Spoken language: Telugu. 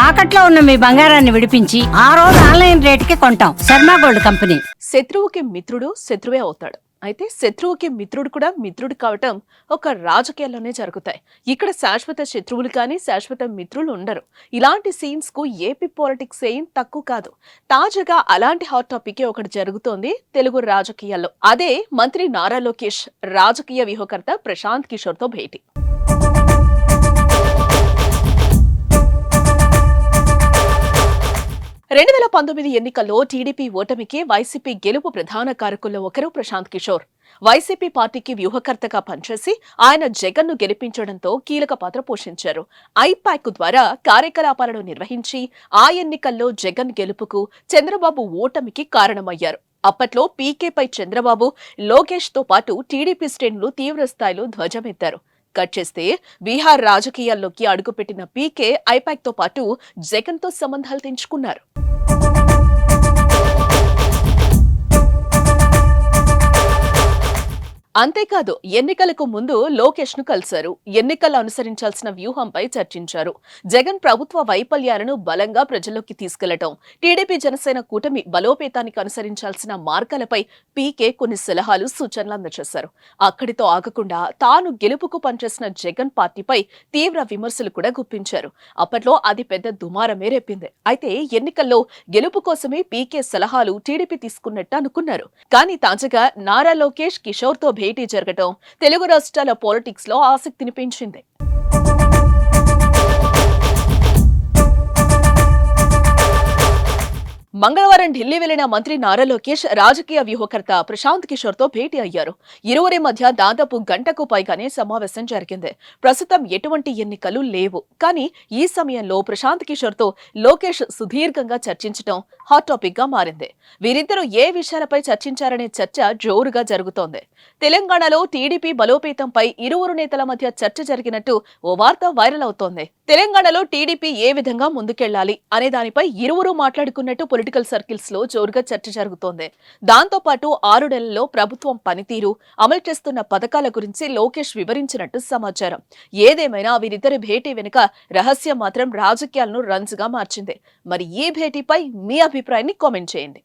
తాకట్లో ఉన్న మీ బంగారాన్ని విడిపించి ఆ రోజు ఆన్లైన్ రేటుకి కొంటాం. Sharma gold company. శత్రువుకి మిత్రుడు శత్రువే అవుతాడు. అయితే శత్రువుకి మిత్రుడు కూడా మిత్రుడు కావటం ఒక రాజకీయాల్లోనే జరుగుతాయి. ఇక్కడ శాశ్వత శత్రువులు కానీ శాశ్వత మిత్రులు ఉండరు. ఇలాంటి సీన్స్ కు ఏపీ పాలిటిక్స్ ఏం తక్కువ కాదు. తాజాగా అలాంటి హాట్ టాపిక్ ఒకటి జరుగుతోంది తెలుగు రాజకీయాల్లో. అదే మంత్రి నారా లోకేష్ రాజకీయ వ్యూహకర్త ప్రశాంత్ కిషోర్ తో భేటీ. 2019 ఎన్నికల్లో టీడీపీ ఓటమికి వైసీపీ గెలుపు ప్రధాన కారకుల్లో ఒకరు ప్రశాంత్ కిషోర్. వైసీపీ పార్టీకి వ్యూహకర్తగా పనిచేసి ఆయన జగన్ను గెలిపించడంతో కీలక పాత్ర పోషించారు. ఐపాక్ ద్వారా కార్యకలాపాలను నిర్వహించి ఆ ఎన్నికల్లో జగన్ గెలుపుకు, చంద్రబాబు ఓటమికి కారణమయ్యారు. అప్పట్లో పీకేపై చంద్రబాబు, లోకేష్ తో పాటు టీడీపీ శ్రేణులు తీవ్రస్థాయిలో ధ్వజమెత్తారు. కట్ చేస్తే బీహార్ రాజకీయాల్లోకి అడుగుపెట్టిన పీకే ఐపాక్ తో పాటు జగన్ తో సంబంధాలు తెంచుకున్నారు. అంతేకాదు, ఎన్నికలకు ముందు లోకేష్ ను కలిశారు. ఎన్నికల్లో అనుసరించాల్సిన వ్యూహంపై చర్చించారు. జగన్ ప్రభుత్వ వైఫల్యాలను బలంగా ప్రజల్లోకి తీసుకెళ్లటం, టీడీపీ జనసేన కూటమి బలోపేతానికి అనుసరించాల్సిన మార్గాలపై పీకే కొన్ని సలహాలు, సూచనలు అందజేశారు. అక్కడితో ఆగకుండా తాను గెలుపుకు పనిచేసిన జగన్ పార్టీపై తీవ్ర విమర్శలు కూడా గుప్పించారు. అప్పట్లో అది పెద్ద దుమారమే రేపింది. అయితే ఎన్నికల్లో గెలుపు కోసమే పీకే సలహాలు టీడీపీ తీసుకున్నట్టు అనుకున్నారు. కానీ తాజాగా నారా లోకేష్ కిషోర్ తో భేటీ జరగటం తెలుగు రాష్ట్రాల పాలిటిక్స్ లో ఆసక్తిని పెంచింది. మంగళవారం ఢిల్లీ వెళ్లిన మంత్రి నారా లోకేష్ రాజకీయ వ్యూహకర్త ప్రశాంత్ కిషోర్ తో భేటీ అయ్యారు. ఇరువురి మధ్య దాదాపు గంటకు పైగానే సమావేశం జరిగింది. ప్రస్తుతం ఎటువంటి ఎన్నికలు లేవు. కానీ ఈ సమయంలో ప్రశాంత్ కిషోర్ తో లోకేష్ సుదీర్ఘంగా చర్చించడం హాట్ టాపిక్ గా మారింది. వీరిద్దరూ ఏ విషయాలపై చర్చించారనే చర్చ జోరుగా జరుగుతోంది. తెలంగాణలో టీడీపీ బలోపేతంపై ఇరువురు నేతల మధ్య చర్చ జరిగినట్టు ఓ వార్త వైరల్ అవుతోంది. తెలంగాణలో టీడీపీ ఏ విధంగా ముందుకెళ్లాలి అనే దానిపై ఇరువురు మాట్లాడుకున్నట్టు పొలిటికల్ సర్కిల్స్ లో జోరుగా చర్చ జరుగుతోంది. దాంతో పాటు 6 నెలల్లో ప్రభుత్వం పనితీరు, అమలు చేస్తున్న పథకాల గురించి లోకేష్ వివరించినట్టు సమాచారం. ఏదేమైనా వీరిద్దరి భేటీ వెనుక రహస్యం మాత్రం రాజకీయాలను రంజుగా మార్చింది. మరి ఈ భేటీపై మీ అభిప్రాయాన్ని కామెంట్ చేయండి.